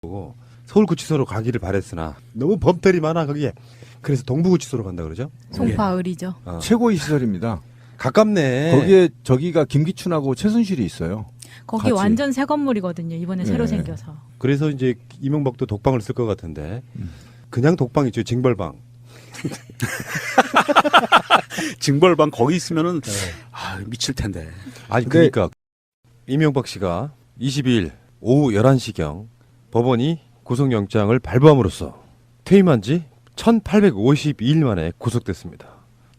거고 서울구치소로 가기를 바랬으나 너무 범죄이 많아 거기에. 그래서 동부구치소로 간다 그러죠. 송파을이죠. 최고의 시설입니다. 가깝네. 거기에 저기가 김기춘하고 최순실이 있어요. 거기 같이. 완전 새 건물이거든요. 이번에 새로 네. 생겨서. 그래서 이제 이명박도 독방을 쓸 것 같은데 그냥 독방이죠. 징벌방. 징벌방 거기 있으면은 미칠 텐데. 아니 근데- 그러니까 이명박 씨가 22일 오후 11시경 법원이 구속영장을 발부함으로써 퇴임한 지 1852일 만에 구속됐습니다.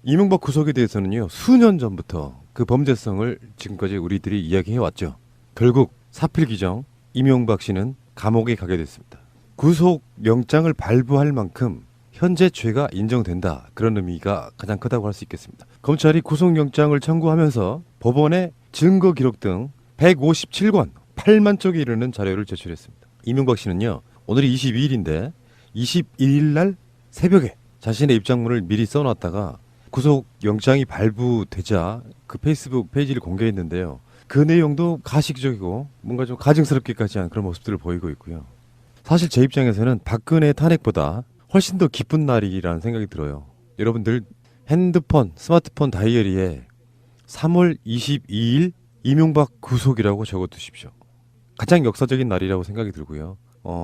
이명박 구속에 대해서는요 수년 전부터 그 범죄성을 지금까지 우리들이 이야기해왔죠. 결국 사필 규정 이명박 씨는 감옥에 가게 됐습니다. 구속영장을 발부할 만큼 현재 죄가 인정된다. 그런 의미가 가장 크다고 할 수 있겠습니다. 검찰이 구속영장을 청구하면서 법원에 증거 기록 등 157권 8만 쪽에 이르는 자료를 제출했습니다. 이명박 씨는요 오늘이 22일인데 21일 날 새벽에 자신의 입장문을 미리 써놨다가 구속영장이 발부되자 그 페이스북 페이지를 공개했는데요. 그 내용도 가식적이고 뭔가 좀 가증스럽기까지 한 그런 모습들을 보이고 있고요. 사실 제 입장에서는 박근혜 탄핵보다 훨씬 더 기쁜 날이라는 생각이 들어요. 여러분들 핸드폰, 스마트폰 다이어리에 3월 22일 이명박 구속이라고 적어두십시오. 가장 역사적인 날이라고 생각이 들고요.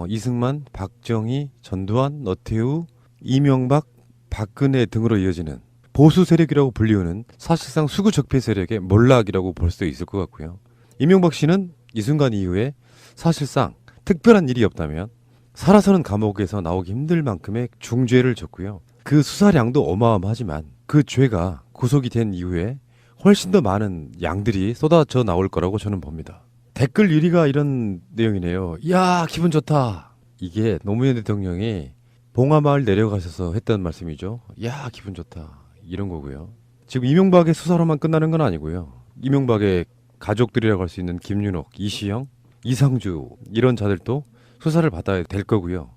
이승만, 박정희, 전두환, 노태우, 이명박, 박근혜 등으로 이어지는 보수 세력이라고 불리우는 사실상 수구적폐 세력의 몰락이라고 볼 수도 있을 것 같고요. 이명박 씨는 이 순간 이후에 사실상 특별한 일이 없다면 살아서는 감옥에서 나오기 힘들 만큼의 중죄를 졌고요. 그 수사량도 어마어마하지만 그 죄가 구속이 된 이후에 훨씬 더 많은 양들이 쏟아져 나올 거라고 저는 봅니다. 댓글 1위가 이런 내용이네요. 이야 기분 좋다. 이게 노무현 대통령이 봉하마을 내려가셔서 했던 말씀이죠. 이야 기분 좋다. 이런 거고요. 지금 이명박의 수사로만 끝나는 건 아니고요. 이명박의 가족들이라고 할 수 있는 김윤옥, 이시영, 이상주 이런 자들도 수사를 받아야 될 거고요.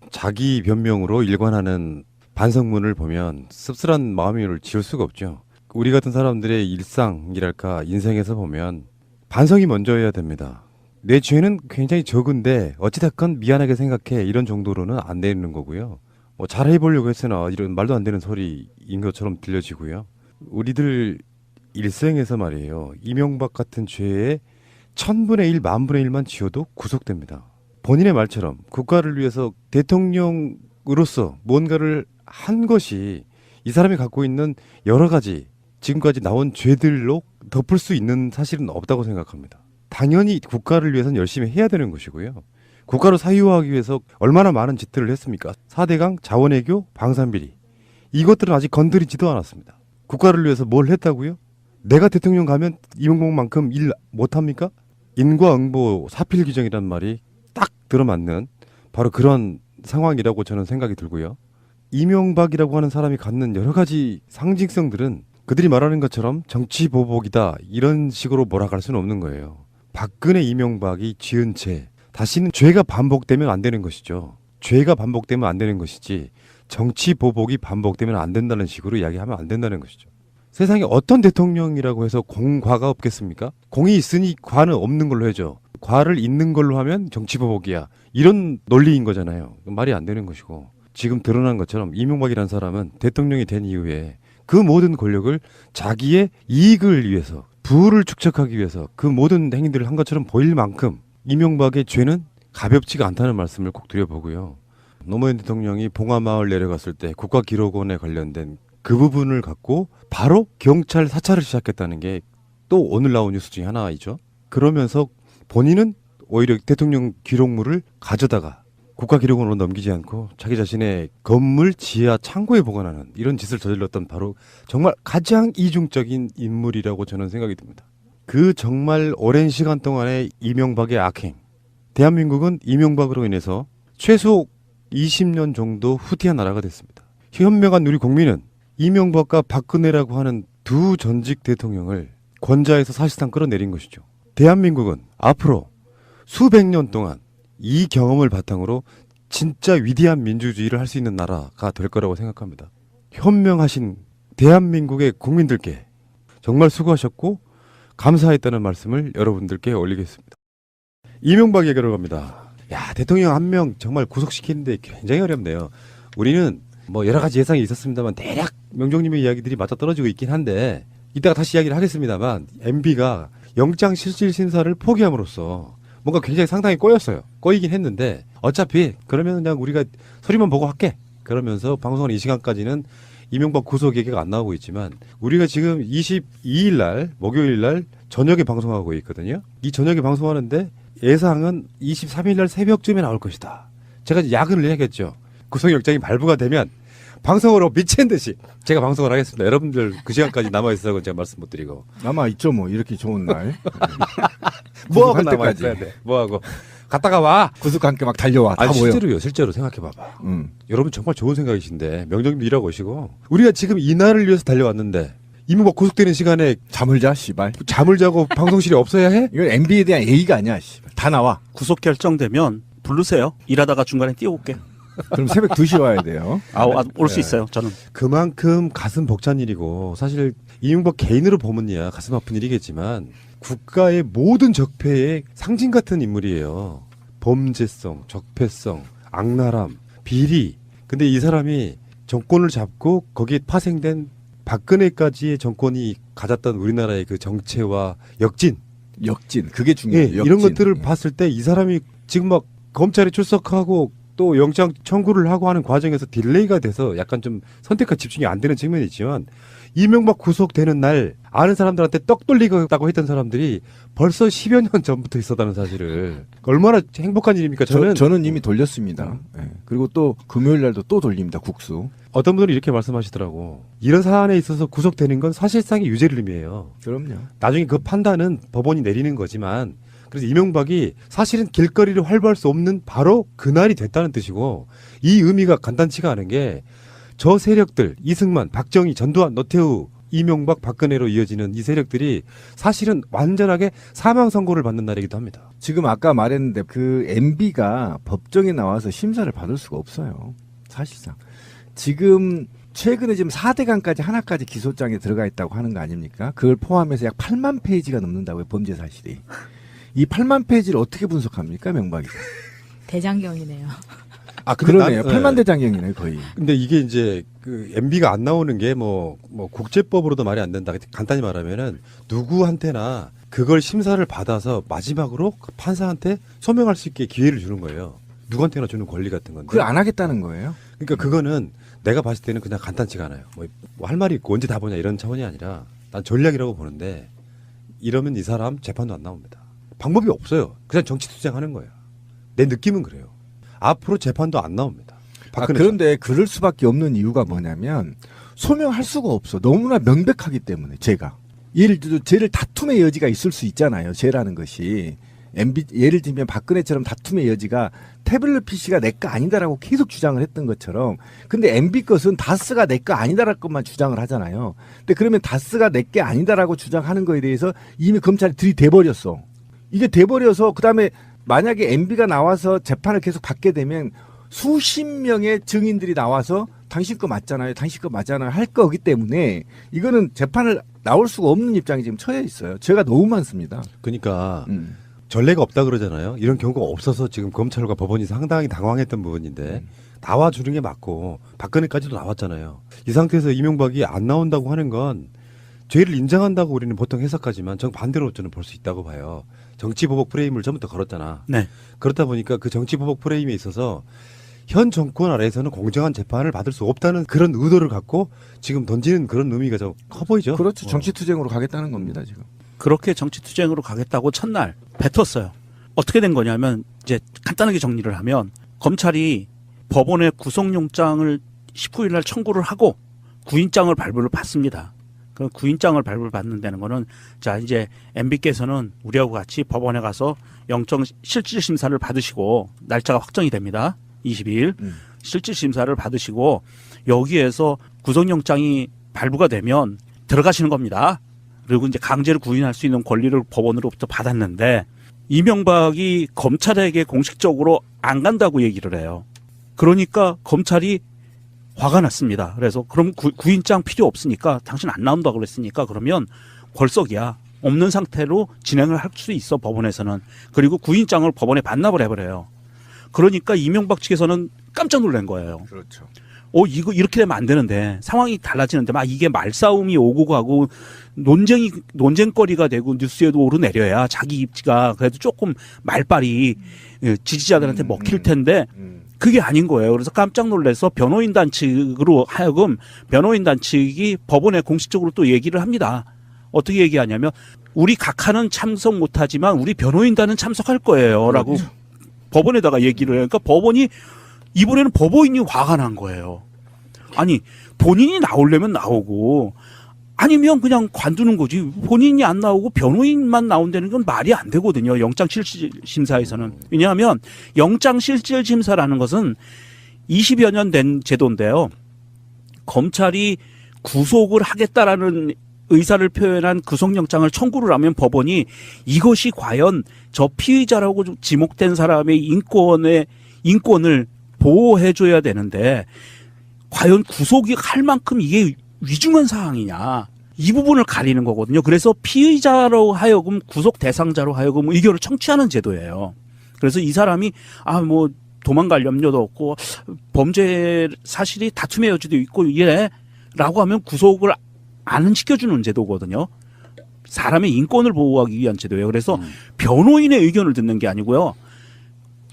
자기 변명으로 일관하는 반성문을 보면 씁쓸한 마음을 지울 수가 없죠. 우리 같은 사람들의 일상이랄까 인생에서 보면 반성이 먼저여야 됩니다. 내 죄는 굉장히 적은데 어찌됐건 미안하게 생각해 이런 정도로는 안 되는 거고요. 뭐 잘해보려고 했으나 이런 말도 안 되는 소리인 것처럼 들려지고요. 우리들 일생에서 말이에요. 이명박 같은 죄에 1000분의 1, 10,000분의 1만 지어도 구속됩니다. 본인의 말처럼 국가를 위해서 대통령으로서 뭔가를 한 것이 이 사람이 갖고 있는 여러 가지 지금까지 나온 죄들로 덮을 수 있는 사실은 없다고 생각합니다. 당연히 국가를 위해서는 열심히 해야 되는 것이고요. 국가를 사유화하기 위해서 얼마나 많은 짓들을 했습니까? 4대강, 자원외교, 방산비리 이것들은 아직 건드리지도 않았습니다. 국가를 위해서 뭘 했다고요? 내가 대통령 가면 이명박만큼 일 못합니까? 인과응보 사필 규정이란 말이 딱 들어맞는 바로 그런 상황이라고 저는 생각이 들고요. 이명박이라고 하는 사람이 갖는 여러 가지 상징성들은 그들이 말하는 것처럼 정치보복이다 이런 식으로 몰아갈 수는 없는 거예요. 박근혜 이명박이 지은 죄 다시는 죄가 반복되면 안 되는 것이죠. 죄가 반복되면 안 되는 것이지 정치보복이 반복되면 안 된다는 식으로 이야기하면 안 된다는 것이죠. 세상에 어떤 대통령이라고 해서 공과가 없겠습니까? 공이 있으니 과는 없는 걸로 해줘. 과를 있는 걸로 하면 정치보복이야. 이런 논리인 거잖아요. 말이 안 되는 것이고 지금 드러난 것처럼 이명박이라는 사람은 대통령이 된 이후에 그 모든 권력을 자기의 이익을 위해서 부를 축적하기 위해서 그 모든 행위들을 한 것처럼 보일 만큼 이명박의 죄는 가볍지가 않다는 말씀을 꼭 드려보고요. 노무현 대통령이 봉하마을 내려갔을 때 국가기록원에 관련된 그 부분을 갖고 바로 경찰 사찰을 시작했다는 게 또 오늘 나온 뉴스 중에 하나이죠. 그러면서 본인은 오히려 대통령 기록물을 가져다가 국가기록원으로 넘기지 않고 자기 자신의 건물 지하 창고에 보관하는 이런 짓을 저질렀던 바로 정말 가장 이중적인 인물이라고 저는 생각이 듭니다. 그 정말 오랜 시간 동안의 이명박의 악행. 대한민국은 이명박으로 인해서 최소 20년 정도 후퇴한 나라가 됐습니다. 현명한 우리 국민은 이명박과 박근혜라고 하는 두 전직 대통령을 권좌에서 사실상 끌어내린 것이죠. 대한민국은 앞으로 수백 년 동안 이 경험을 바탕으로 진짜 위대한 민주주의를 할 수 있는 나라가 될 거라고 생각합니다. 현명하신 대한민국의 국민들께 정말 수고하셨고 감사했다는 말씀을 여러분들께 올리겠습니다. 이명박 얘기로 갑니다. 야, 대통령 한 명 정말 구속시키는데 굉장히 어렵네요. 우리는 뭐 여러 가지 예상이 있었습니다만 대략 명종님의 이야기들이 맞아 떨어지고 있긴 한데 이따가 다시 이야기를 하겠습니다만 MB가 영장 실질 심사를 포기함으로써 뭔가 굉장히 상당히 꼬였어요. 꼬이긴 했는데 어차피 그러면 그냥 우리가 소리만 보고 할게. 그러면서 방송하는 이 시간까지는 이명박 구속 얘기가 안 나오고 있지만 우리가 지금 22일 날 목요일 날 저녁에 방송하고 있거든요. 이 저녁에 방송하는데 예상은 23일 날 새벽쯤에 나올 것이다. 제가 이제 야근을 해야겠죠. 구속영장이 발부가 되면 방송으로 미친 듯이 제가 방송을 하겠습니다. 여러분들 그 시간까지 남아있으라고 제가 말씀 못 드리고. 남아 있죠 뭐 이렇게 좋은 날. 뭐하고 구속할 남아있어야 돼. 뭐하고. 갔다가 와. 구속과 함께 막 달려와. 다 아니 모여. 실제로 생각해봐봐. 여러분 정말 좋은 생각이신데 명정님도 일하고 오시고 우리가 지금 이 날을 위해서 달려왔는데 이명박 구속되는 시간에 잠을 자 씨발. 잠을 자고 방송실에 없어야 해? 이건 MB에 대한 예의가 아니야 씨발. 다 나와. 구속 결정되면 부르세요. 일하다가 중간에 뛰어올게. 그럼 새벽 2시 와야 돼요. 올 수 있어요. 저는. 그만큼 가슴 벅찬 일이고 사실 이명박 개인으로 보면야 가슴 아픈 일이겠지만 국가의 모든 적폐의 상징 같은 인물이에요. 범죄성, 적폐성, 악랄함, 비리. 근데 이 사람이 정권을 잡고 거기에 파생된 박근혜까지의 정권이 가졌던 우리나라의 그 정체와 역진. 그게 중요해요. 예, 이런 것들을 예. 봤을 때 이 사람이 지금 막 검찰에 출석하고 또 영장 청구를 하고 하는 과정에서 딜레이가 돼서 약간 좀 선택과 집중이 안 되는 측면이 있지만 이명박 구속되는 날 아는 사람들한테 떡 돌리겠다고 했던 사람들이 벌써 10여 년 전부터 있었다는 사실을 얼마나 행복한 일입니까? 저는 이미 돌렸습니다. 예. 그리고 또 금요일 날도 또 돌립니다. 국수. 어떤 분들은 이렇게 말씀하시더라고. 이런 사안에 있어서 구속되는 건 사실상의 유죄를 의미해요. 그럼요. 나중에 그 판단은 법원이 내리는 거지만 그래서 이명박이 사실은 길거리를 활보할 수 없는 바로 그날이 됐다는 뜻이고 이 의미가 간단치가 않은 게 저 세력들 이승만, 박정희, 전두환, 노태우, 이명박, 박근혜로 이어지는 이 세력들이 사실은 완전하게 사망 선고를 받는 날이기도 합니다. 지금 아까 말했는데 그 MB가 법정에 나와서 심사를 받을 수가 없어요. 사실상. 지금 최근에 지금 4대강까지 하나까지 기소장에 들어가 있다고 하는 거 아닙니까? 그걸 포함해서 약 8만 페이지가 넘는다고요. 범죄 사실이. 이 8만 페이지를 어떻게 분석합니까? 명박이. 대장경이네요. 아, 그러네요. 8만 대장경이네요. 거의. 근데 이게 이제 그 MB가 안 나오는 게 뭐 국제법으로도 말이 안 된다. 간단히 말하면은 누구한테나 그걸 심사를 받아서 마지막으로 그 판사한테 소명할 수 있게 기회를 주는 거예요. 누구한테나 주는 권리 같은 건데. 그걸 안 하겠다는 거예요? 그러니까 그거는 내가 봤을 때는 그냥 간단치가 않아요. 뭐 할 말이 있고 언제 다 보냐 이런 차원이 아니라 난 전략이라고 보는데 이러면 이 사람 재판도 안 나옵니다. 방법이 없어요. 그냥 정치 투쟁하는 거예요. 내 느낌은 그래요. 앞으로 재판도 안 나옵니다. 그런데 그럴 수밖에 없는 이유가 뭐냐면 소명할 수가 없어. 너무나 명백하기 때문에 제가. 예를 들어 죄를 다툼의 여지가 있을 수 있잖아요. 죄라는 것이. 예를 들면 박근혜처럼 다툼의 여지가 태블릿 PC가 내 거 아니다라고 계속 주장을 했던 것처럼 근데 MB 것은 다스가 내 거 아니다라고 것만 주장을 하잖아요. 근데 그러면 다스가 내 게 아니다라고 주장하는 거에 대해서 이미 검찰이 들이대버렸어. 이게 돼버려서 그다음에 만약에 MB가 나와서 재판을 계속 받게 되면 수십 명의 증인들이 나와서 당신 거 맞잖아요. 당신 거 맞잖아요. 할 거기 때문에 이거는 재판을 나올 수가 없는 입장이 지금 처해 있어요. 죄가 너무 많습니다. 그러니까 전례가 없다 그러잖아요. 이런 경우가 없어서 지금 검찰과 법원이 상당히 당황했던 부분인데 나와주는 게 맞고 박근혜까지도 나왔잖아요. 이 상태에서 이명박이 안 나온다고 하는 건 죄를 인정한다고 우리는 보통 해석하지만 정반대로 저는 볼 수 있다고 봐요. 정치보복 프레임을 전부터 걸었잖아. 네. 그렇다 보니까 그 정치보복 프레임에 있어서 현 정권 아래에서는 공정한 재판을 받을 수 없다는 그런 의도를 갖고 지금 던지는 그런 의미가 좀 커 보이죠. 그렇죠. 정치투쟁으로 가겠다는 겁니다. 지금. 그렇게 정치투쟁으로 가겠다고 첫날 뱉었어요. 어떻게 된 거냐면 이제 간단하게 정리를 하면 검찰이 법원에 구속영장을 19일 날 청구를 하고 구인장을 발부를 받습니다. 그 구인장을 발부를 받는 데는 거는 자 이제 MB께서는 우리하고 같이 법원에 가서 영장 실질 심사를 받으시고 날짜가 확정이 됩니다. 22일 실질 심사를 받으시고 여기에서 구속영장이 발부가 되면 들어가시는 겁니다. 그리고 이제 강제로 구인할 수 있는 권리를 법원으로부터 받았는데 이명박이 검찰에게 공식적으로 안 간다고 얘기를 해요. 그러니까 검찰이 화가 났습니다. 그래서 그럼 구인장 필요 없으니까 당신 안 나온다고 그랬으니까 그러면 골석이야. 없는 상태로 진행을 할 수 있어 법원에서는. 그리고 구인장을 법원에 반납을 해버려요. 그러니까 이명박 측에서는 깜짝 놀란 거예요. 그렇죠. 이거 이렇게 되면 안 되는데 상황이 달라지는데 막 이게 말싸움이 오고 가고 논쟁거리가 되고 뉴스에도 오르내려야 자기 입지가 그래도 조금 말빨이 지지자들한테 먹힐 텐데 그게 아닌 거예요. 그래서 깜짝 놀라서 변호인단 측으로 하여금 변호인단 측이 법원에 공식적으로 또 얘기를 합니다. 어떻게 얘기하냐면 우리 각하는 참석 못하지만 우리 변호인단은 참석할 거예요라고 법원에다가 얘기를 해요. 그러니까 법원이 이번에는 법원이 화가 난 거예요. 아니 본인이 나오려면 나오고 아니면 그냥 관두는 거지. 본인이 안 나오고 변호인만 나온다는 건 말이 안 되거든요. 영장실질심사에서는. 왜냐하면 영장실질심사라는 것은 20여 년 된 제도인데요. 검찰이 구속을 하겠다라는 의사를 표현한 구속영장을 청구를 하면 법원이 이것이 과연 저 피의자라고 지목된 사람의 인권을 보호해줘야 되는데 과연 구속이 할 만큼 이게 위중한 사항이냐 이 부분을 가리는 거거든요. 그래서 피의자로 하여금 구속 대상자로 하여금 의견을 청취하는 제도예요. 그래서 이 사람이 뭐 도망갈 염려도 없고 범죄 사실이 다툼의 여지도 있고 이래라고 하면 구속을 안 시켜주는 제도거든요. 사람의 인권을 보호하기 위한 제도예요. 그래서 변호인의 의견을 듣는 게 아니고요.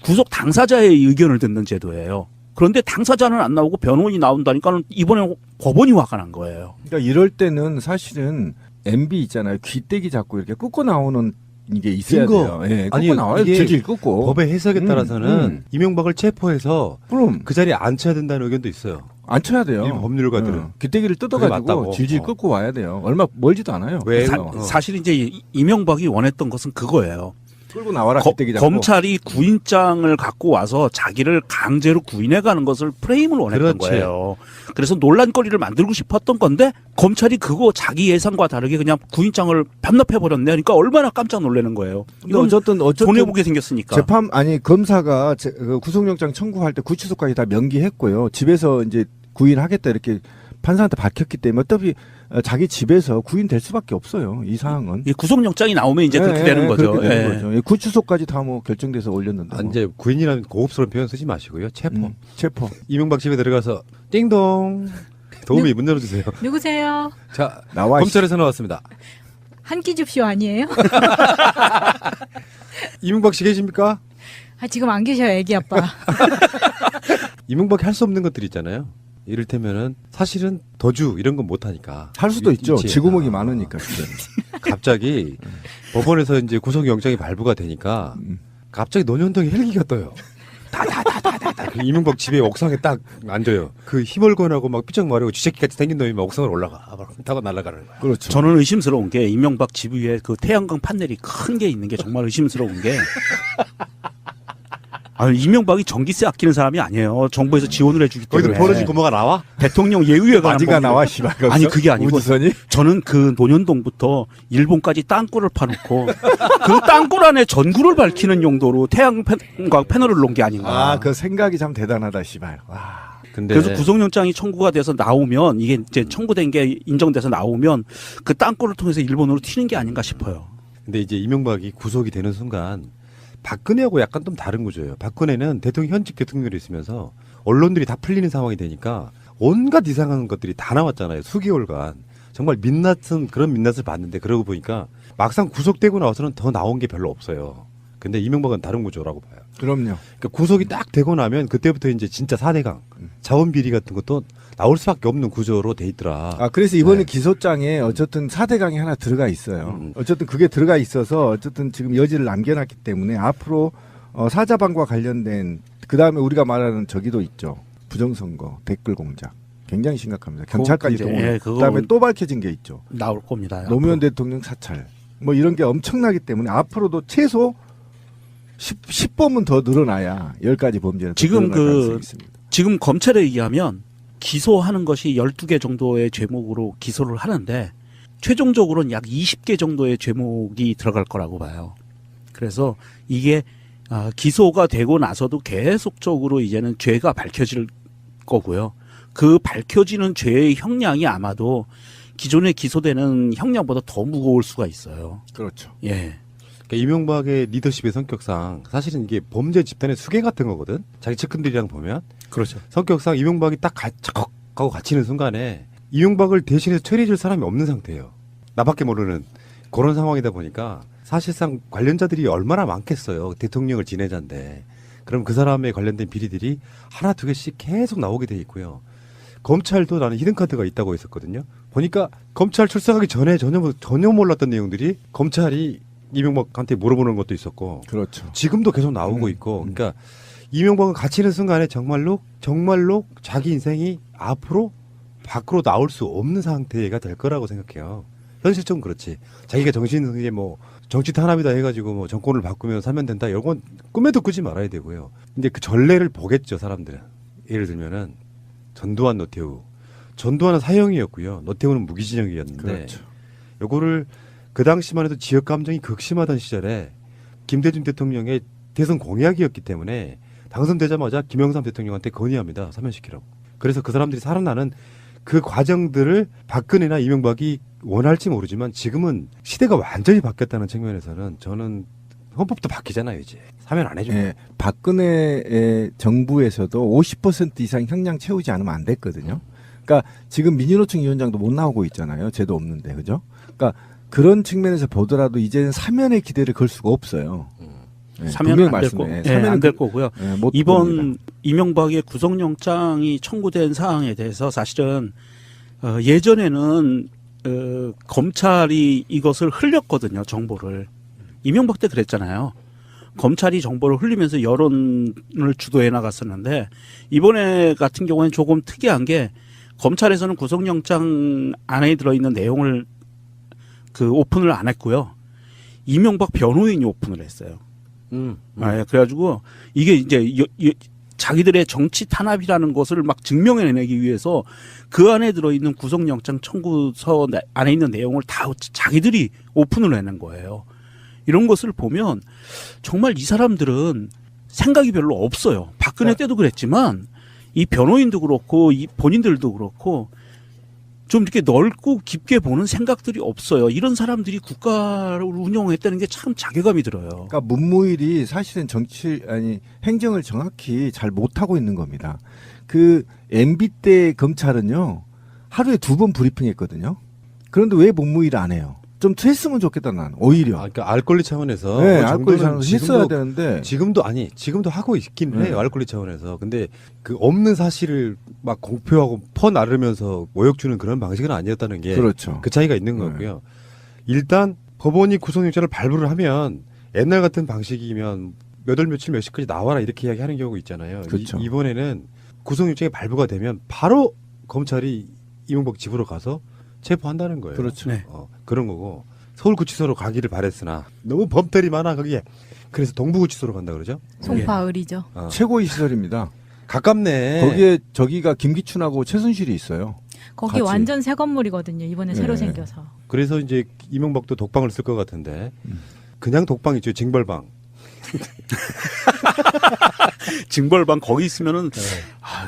구속 당사자의 의견을 듣는 제도예요. 그런데 당사자는 안 나오고 변호인이 나온다니까 이번에 법원이 화가 난 거예요. 그러니까 이럴 때는 사실은 MB 있잖아요. 귀때기 잡고 이렇게 끊고 나오는 이게 있어야 돼요. 예, 끊고 아니, 나와요. 이게 질질 끊고. 법의 해석에 따라서는 이명박을 체포해서 그럼 그 자리에 앉혀야 된다는 의견도 있어요. 안 쳐야 돼요. 일부 법률가들은. 귀때기를 그게 맞다고. 뜯어가지고 질질 끊고 와야 돼요. 얼마 멀지도 않아요. 왜? 그래서 사실 이제 이명박이 원했던 것은 그거예요. 끌고 나와라 귀때기 잡고. 검찰이 구인장을 갖고 와서 자기를 강제로 구인해가는 것을 프레임을 원했던 그렇지. 거예요. 그래서 논란거리를 만들고 싶었던 건데 검찰이 그거 자기 예상과 다르게 그냥 구인장을 반납해버렸네. 그러니까 얼마나 깜짝 놀라는 거예요. 근데 어쨌든 손해보게 생겼으니까. 검사가 구속영장 청구할 때 구치소까지 다 명기했고요. 집에서 이제 구인하겠다 이렇게 판사한테 밝혔기 때문에 어차피 자기 집에서 구인될 수밖에 없어요. 이 사항은. 이 구속영장이 나오면 이제 그렇게 되는 거죠. 그렇게 되는 예. 거죠. 예, 구치소까지 다 뭐 결정돼서 올렸는데. 아, 이제 구인이라는 고급스러운 표현 쓰지 마시고요. 체포. 체포. 이명박 집에 들어가서 띵동 도우미 문 열어주세요. 누구세요? 자, 나와. 검찰에서 나왔습니다. 한 끼 줍쇼 아니에요? 이명박 씨 계십니까? 지금 안 계셔요, 애기 아빠. 이명박이 할 수 없는 것들 있잖아요. 이를테면은 사실은 더주 이런 건 못하니까 할 수도 있죠. 있지. 지구목이 많으니까. 진짜. 갑자기 법원에서 이제 구속영장이 발부가 되니까 갑자기 논현동에 헬기가 떠요. 다다다다다다. 이명박 집에 옥상에 딱 앉아요. 그 힘을건하고 막 삐쩍 마르고 쥐새끼같이 생긴 놈이 막 옥상을 올라가. 타고 날아가는 거야. 그렇죠. 저는 의심스러운 게 이명박 집 위에 그 태양광 판넬이 큰 게 있는 게 정말 의심스러운 게 이명박이 전기세 아끼는 사람이 아니에요. 정부에서 지원을 해주기 때문에. 거기도 벌어진 고모가 나와? 대통령 예우에 관한 바지가 법률. 나와 씨발. 아니 그게 아니고 우주선이? 저는 그 논현동부터 일본까지 땅굴을 파놓고 그 땅굴 안에 전구를 밝히는 용도로 태양광 패널을 놓은 게 아닌가. 그 생각이 참 대단하다 씨발. 와. 근데 그래서 구속영장이 청구가 돼서 나오면 이게 이제 청구된 게 인정돼서 나오면 그 땅굴을 통해서 일본으로 튀는 게 아닌가 싶어요. 근데 이제 이명박이 구속이 되는 순간 박근혜하고 약간 좀 다른 구조예요. 박근혜는 현직 대통령이 있으면서 언론들이 다 풀리는 상황이 되니까 온갖 이상한 것들이 다 나왔잖아요. 수개월간. 정말 그런 민낯을 봤는데 그러고 보니까 막상 구속되고 나와서는 더 나온 게 별로 없어요. 근데 이명박은 다른 구조라고 봐요. 그럼요. 그러니까 구속이 딱 되고 나면 그때부터 이제 진짜 4대강, 자원 비리 같은 것도 나올 수밖에 없는 구조로 돼 있더라. 그래서 이번에 네. 기소장에 어쨌든 4대강이 하나 들어가 있어요. 어쨌든 그게 들어가 있어서 어쨌든 지금 여지를 남겨놨기 때문에 앞으로 사자방과 관련된 그다음에 우리가 말하는 저기도 있죠. 부정선거, 댓글 공작. 굉장히 심각합니다. 경찰까지 이제, 동원. 예, 그거 그다음에 또 밝혀진 게 있죠. 나올 겁니다. 노무현 대통령 사찰. 뭐 이런 게 엄청나기 때문에 앞으로도 최소 10범은 더 늘어나야 10가지 범죄를 지금 있습니다. 지금 검찰에 의하면 기소하는 것이 12개 정도의 죄목으로 기소를 하는데 최종적으로는 약 20개 정도의 죄목이 들어갈 거라고 봐요. 그래서 이게 기소가 되고 나서도 계속적으로 이제는 죄가 밝혀질 거고요. 그 밝혀지는 죄의 형량이 아마도 기존에 기소되는 형량보다 더 무거울 수가 있어요. 그렇죠. 예. 그러니까 이명박의 리더십의 성격상 사실은 이게 범죄 집단의 수괴 같은 거거든. 자기 측근들이랑 보면 그렇죠. 성격상 이명박이 딱 착 하고 갇히는 순간에 이명박을 대신해서 처리해줄 사람이 없는 상태예요. 나밖에 모르는 그런 상황이다 보니까 사실상 관련자들이 얼마나 많겠어요. 대통령을 지내자인데. 그럼 그 사람에 관련된 비리들이 하나 두 개씩 계속 나오게 돼 있고요. 검찰도 나는 히든카드가 있다고 했었거든요. 보니까 검찰 출석하기 전에 전혀 몰랐던 내용들이 검찰이 이명박한테 물어보는 것도 있었고 그렇죠. 지금도 계속 나오고 있고 그러니까 이명박은 갇히는 순간에 정말로 자기 인생이 앞으로 밖으로 나올 수 없는 상태가 될 거라고 생각해요. 현실적으로 그렇지. 자기가 정신이 뭐 정치 탄압이다 해가지고 뭐 정권을 바꾸면 사면 된다 이런 건 꿈에도 꾸지 말아야 되고요. 근데 그 전례를 보겠죠 사람들은. 예를 들면은 전두환, 노태우. 전두환은 사형이었고요. 노태우는 무기징역이었는데 그렇죠. 요거를 그 당시만 해도 지역 감정이 극심하던 시절에 김대중 대통령의 대선 공약이었기 때문에 당선되자마자 김영삼 대통령한테 건의합니다. 사면시키라고. 그래서 그 사람들이 살아나는 그 과정들을 박근혜나 이명박이 원할지 모르지만 지금은 시대가 완전히 바뀌었다는 측면에서는 저는 헌법도 바뀌잖아요 이제. 사면 안 해주면. 예, 박근혜의 정부에서도 50% 이상 형량 채우지 않으면 안 됐거든요. 그러니까 지금 민주노총 위원장도 못 나오고 있잖아요. 죄도 없는데, 그죠? 그러니까 그런 측면에서 보더라도 이제는 사면의 기대를 걸 수가 없어요. 예, 사면은 분명히 안 될 거, 말씀해. 예, 안 될 거고요. 예, 못 이번 봅니다. 이명박의 구속영장이 청구된 사항에 대해서 사실은 예전에는 검찰이 이것을 흘렸거든요. 정보를. 이명박 때 그랬잖아요. 검찰이 정보를 흘리면서 여론을 주도해 나갔었는데 이번에 같은 경우에는 조금 특이한 게 검찰에서는 구속영장 안에 들어있는 내용을 오픈을 안 했고요. 이명박 변호인이 오픈을 했어요. 아, 그래가지고 이게 이제 자기들의 정치 탄압이라는 것을 막 증명해내기 위해서 그 안에 들어있는 구속영장 청구서 안에 있는 내용을 다 자기들이 오픈을 해낸 거예요. 이런 것을 보면 정말 이 사람들은 생각이 별로 없어요. 박근혜 때도 그랬지만 이 변호인도 그렇고 이 본인들도 그렇고 좀 이렇게 넓고 깊게 보는 생각들이 없어요. 이런 사람들이 국가를 운영했다는 게 참 자괴감이 들어요. 그러니까 문무일이 사실은 행정을 정확히 잘 못하고 있는 겁니다. 그 MB 때 검찰은요 하루에 2번 브리핑했거든요. 그런데 왜 문무일 안 해요? 좀 했으면 좋겠다 난 오히려. 그러니까 알 권리 차원에서 네, 그 알 권리 정도는 차원에서 했어야 되는데 지금도 하고 있긴 네. 해요. 알 권리 차원에서. 근데 그 없는 사실을 막 공표하고 퍼나르면서 모욕 주는 그런 방식은 아니었다는 게 그렇죠. 그 차이가 있는 네. 거고요. 일단 법원이 구속영장을 발부를 하면 옛날 같은 방식이면 몇 월 며칠 몇 시까지 나와라 이렇게 이야기하는 경우가 있잖아요. 그렇죠. 이번에는 구속영장이 발부가 되면 바로 검찰이 이명박 집으로 가서 체포한다는 거예요. 그렇죠. 네. 그런 거고 서울구치소로 가기를 바랬으나 너무 범죄이 많아 거기에. 그래서 동부구치소로 간다 그러죠. 송파을이죠. 최고의 시설입니다. 가깝네. 거기에 저기가 김기춘하고 최순실이 있어요. 거기 같이. 완전 새 건물이거든요. 이번에 새로 네. 생겨서. 그래서 이제 이명박도 독방을 쓸 것 같은데 그냥 독방이죠. 징벌방. 징벌방 거기 있으면은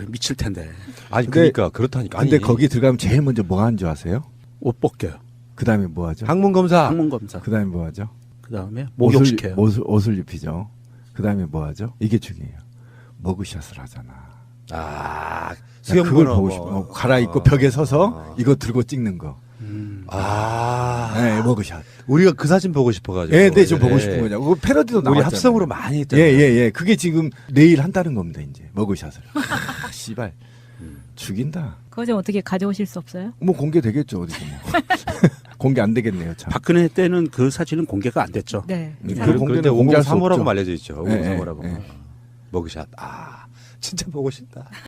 미칠 텐데. 아니 근데- 그러니까 그렇다니까. 근데 아니, 거기 들어가면 제일 먼저 뭐 하는 줄 아세요? 옷 벗겨요. 그 다음에 뭐 하죠? 항문 검사. 항문 검사. 그 다음에 뭐 하죠? 그다음에 목욕시켜요. 옷을 입히죠. 그 다음에 뭐 하죠? 이게 중요해요. 머그샷을 하잖아. 아 그걸 수영번호 보고 뭐. 싶어. 갈아입고 벽에 서서 이거 들고 찍는 거. 아 네, 머그샷. 우리가 그 사진 보고 싶어가지고. 예, 네, 좀 예. 보고 싶은 거냐. 그거 패러디도 우리 나왔잖아요. 합성으로 많이 예, 했잖아요. 예. 그게 지금 내일 한다는 겁니다, 이제. 머그샷을. 씨발. 죽인다. 그거 좀 어떻게 가져오실 수 없어요? 뭐 공개되겠죠, 어디서 뭐. 공개 안 되겠네요, 참. 박근혜 때는 그 사진은 공개가 안 됐죠. 네. 그- 사람- 공개는 그런데 공개할 수 5035라고 없죠. 알려져 있죠. 예, 5035라고. 예. 머그샷. 진짜 보고 싶다.